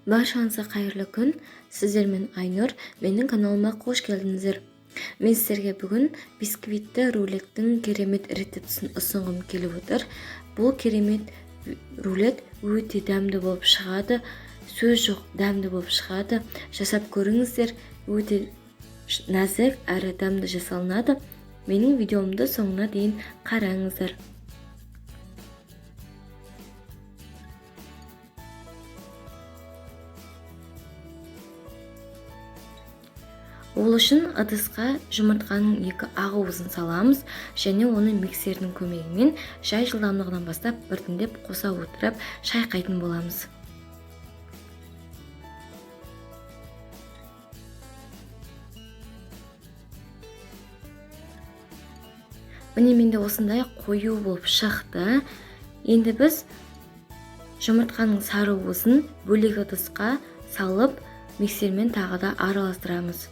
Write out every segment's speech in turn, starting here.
Баршаңызға қайырлы күн. Сіздермен Айнұр. Менің каналыма қош келдіңіздер. Мен сіздерге бүгін бисквитті рулеттің керемет рецептісін ұсынғым келіп отыр. Бұл керемет рулет өте дәмді болып шығады. Сөз жоқ, дәмді болып шығады. Жасап көріңіздер. Өте нәзік әрі дәмді жасалынады. Менің видеомды соңына дейін қараңыздар. Ол үшін ыдысқа жұмыртқаның 2 ақ уысын саламыз және оны миксердің көмегімен шай жылдамдығынан бастап біртіндеп қоса отырып шайқайтын боламыз. Міне менде осындай қою болып шықты. Енді біз жұмыртқаның сары уысын бөлек ыдысқа салып миксермен тағы да араластырамыз.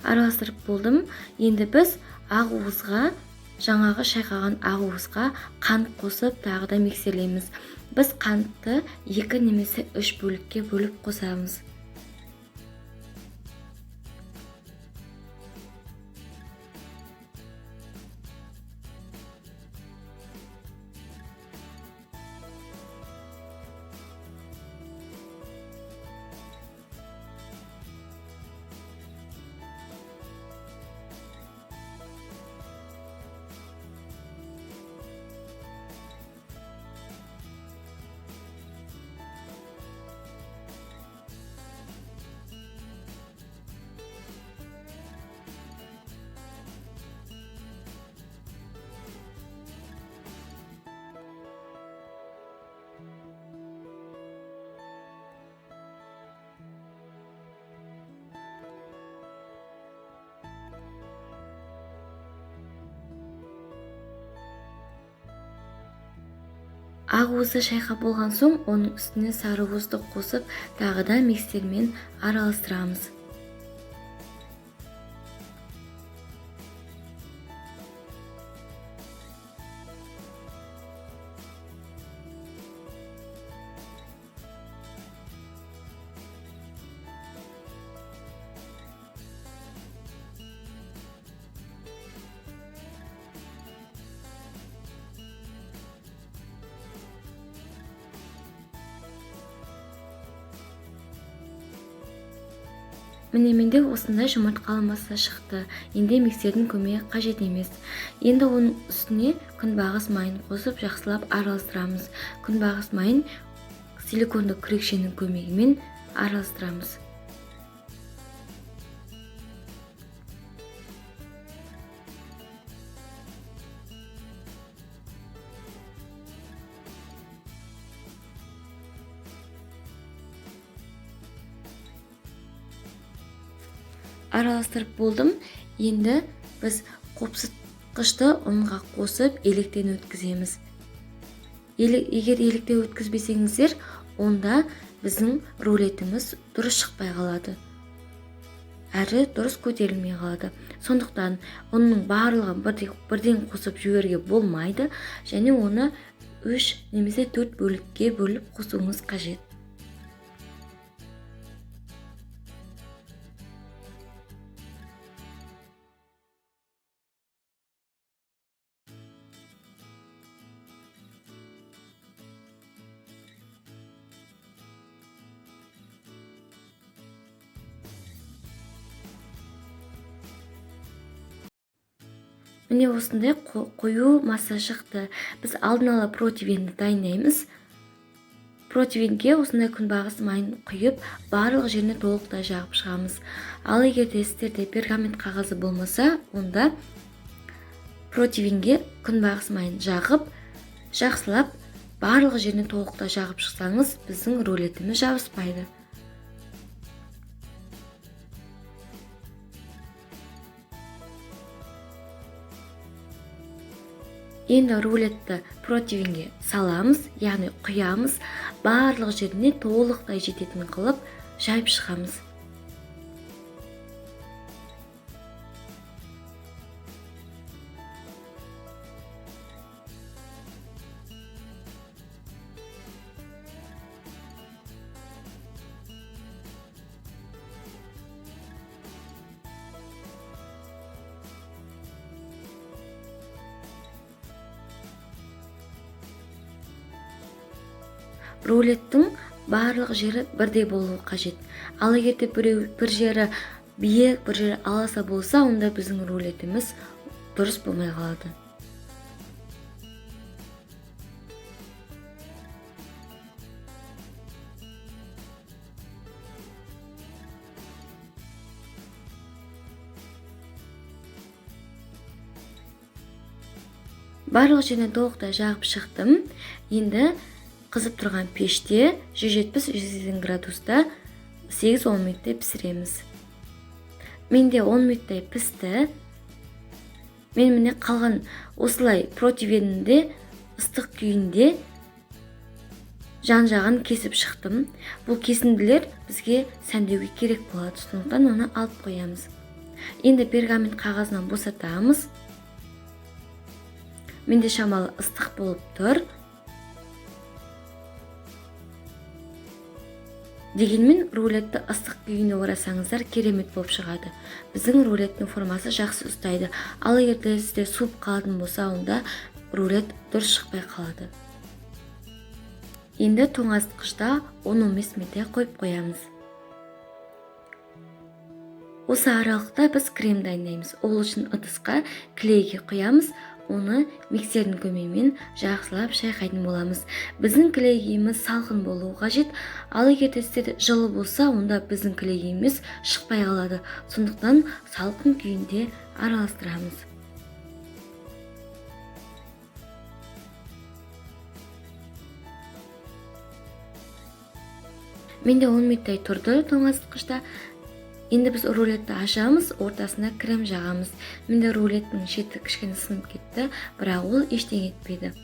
Араластырып болдым. Енді біз ақ уызға, жаңағы шайқаған ақ уызға қант қосып тағы да миксерлейміз. Біз қантты 2 немесе 3 бөлікке бөліп қосамыз. Ақ уызды шайқап болған соң, оның үстіне сары уызды қосып, тағы да миксермен араластырамыз. Міне менде осындай жұмыртқалы масса шықты. Енді миксердің көмегі қажет емес. Енді оның үстіне күнбағыс майын қосып жақсылап араластырамыз. Күнбағыс майын силиконды күрекшенің көмегімен араластырамыз. Араластырып болдым. Енді біз қопсытқышты ұнға қосып електен өткіземіз. Егер електен өткізбесеңіздер, онда біздің рулетіміз дұрыс шықпай қалады. Әрі дұрыс көтерілмей қалады. Сондықтан оның барлығын бірден қосып жіберуге болмайды және оны 3 немесе 4 бөлікке бөліп қосуыңыз қажет. Міне осындай қою масса шықты. Біз алдын ала противенді дайындаймыз. Противенге осындай күнбағыс майын құйып, барлық жеріне толықтай жағып шығамыз. Ал егер де сіздерде пергамент қағазы болмаса, онда противенге күнбағыс майын жағып, жақсылап барлық жеріне толықтай жағып шықсаңыз, біздің рулетіміз жабыспайды. Енді рулетті противенге саламыз, яғни құямыз, барлық жеріне толықтай жететін қылып жайып шығамыз. Рулеттің барлық жері бірдей болуы қажет. Ал егерде бір жері биік, бір жері аласа болса, онда біздің рулетіміз дұрыс болмай қалады. Барлық жеріне толықтай жағып шықтым. Енді қызып тұрған пеште 170-180 градуста 8-10 минуттай пісіреміз. Менде 10 минуттай пісті. Мен міне қалған осылай противенінде ыстық күйінде жан-жағын кесіп шықтым. Бұл кесінділер бізге сәндеуге керек болады, сондықтан оны алып қоямыз. Енді пергамент қағазынан босатамыз. Менде шамалы ыстық болып тұр. Дегенмен рулетті ыстық күйіне орасаңыздар керемет болып шығады. Біздің рулеттің формасы жақсы ұстайды. Ал егерде сізде суып қалатын болса, онда рулет дұрыс шықпай қалады. Енді тоңазытқышта 10-15 минуттай қойып қоямыз. Осы аралықта біз крем дайындаймыз. Ол үшін ыдысқа клейге құямыз. Оны миксердің көмегімен жақсылап шайқайтын боламыз. Біздің клейгейіміз салқын болуы қажет. Ал егер сіздерде жылы болса, онда біздің клейгейіміз шықпай қалады. Сондықтан салқын күйінде араластырамыз. Менде 10 минуттай тұрды тоңазытқышта. Енді біз рулетті ашамыз, ортасына крем жағамыз. Менде рулеттің шеті кішкене сынып кетті, бірақ ол ештеңе етпейді.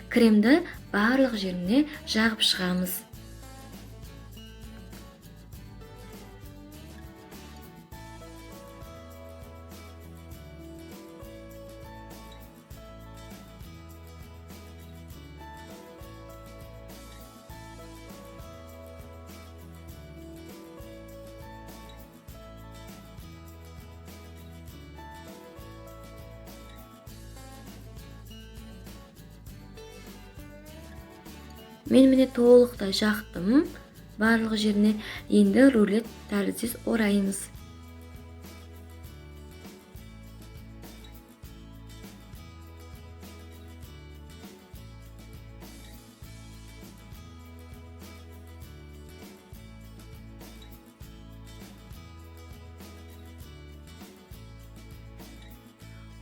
Кремді барлық жеріне жағып шығамыз. Мен міне толықтай жақтым барлық жеріне. Енді рулет тәріздес ораймыз.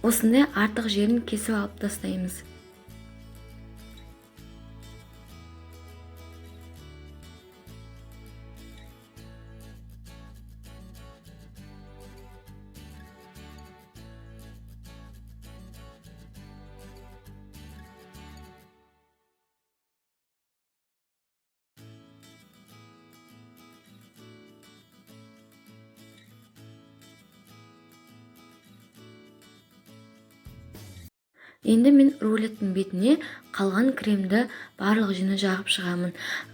Осындай артық жерін кесіп алып тастаймыз. Енді мен рулеттің бетіне қалған кремді барлық жеріне жағып шығамын.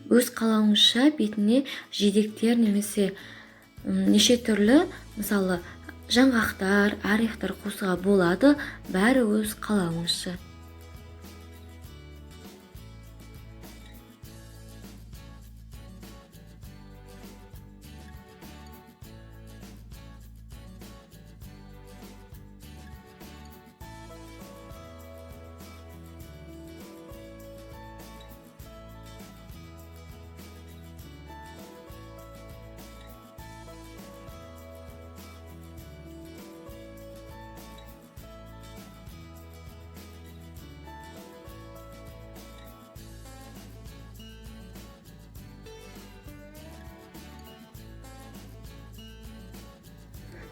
Өз қалауыңызша бетіне жидектер немесе неше түрлі, мысалы жаңғақтар, орехтар қосуға болады, бәрі өз қалауыңызша.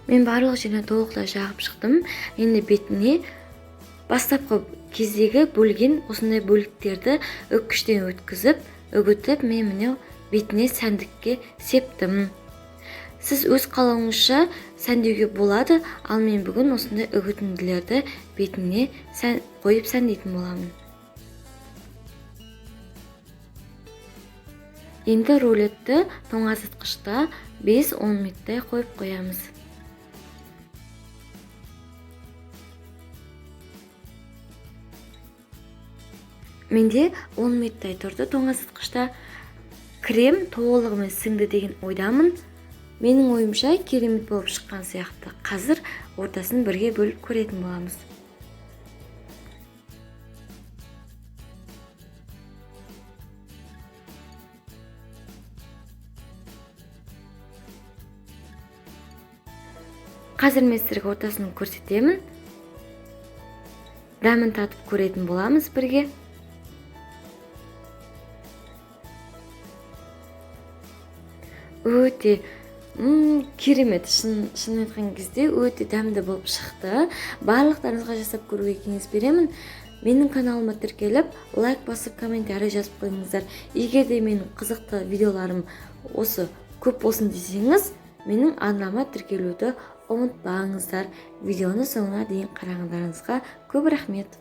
Мен барлық жеріне толықтай жағып шықтым. Енді бетіне бастапқы кездегі бөлген осындай бөліктерді үккіштен өткізіп, үгітіп, мен міне бетіне сәндікке септім. Сіз өз қалауыңызша сәндеуге болады, ал мен бүгін осындай үгітінділерді бетіне қойып сәндейтін боламын. Енді рулетті тоңазытқышта 5-10 минуттай қойып қоямыз. Менде 10 минуттай тұрды тоңазытқышта. Крем толығымен сіңді деген ойдамын. Менің ойымша керемет болып шыққан сияқты. Қазір ортасын бірге бөліп көретін боламыз. Қазір мен сіздерге ортасын көрсетемін. Дәмін татып көретін боламыз бірге. Өте керемет, шын айтқан кезде өте дәмді болып шықты. Барлықтарыңызға жасап көруге кеңес беремін. Менің каналыма тіркеліп, лайк басып, комментарий жазып қойыңыздар. Егер де менің қызықты видеоларым осы көп болсын десеңіз, менің арнама тіркелуді ұмытпаңыздар. Видеоны соңына дейін қарағандарыңызға көп рахмет.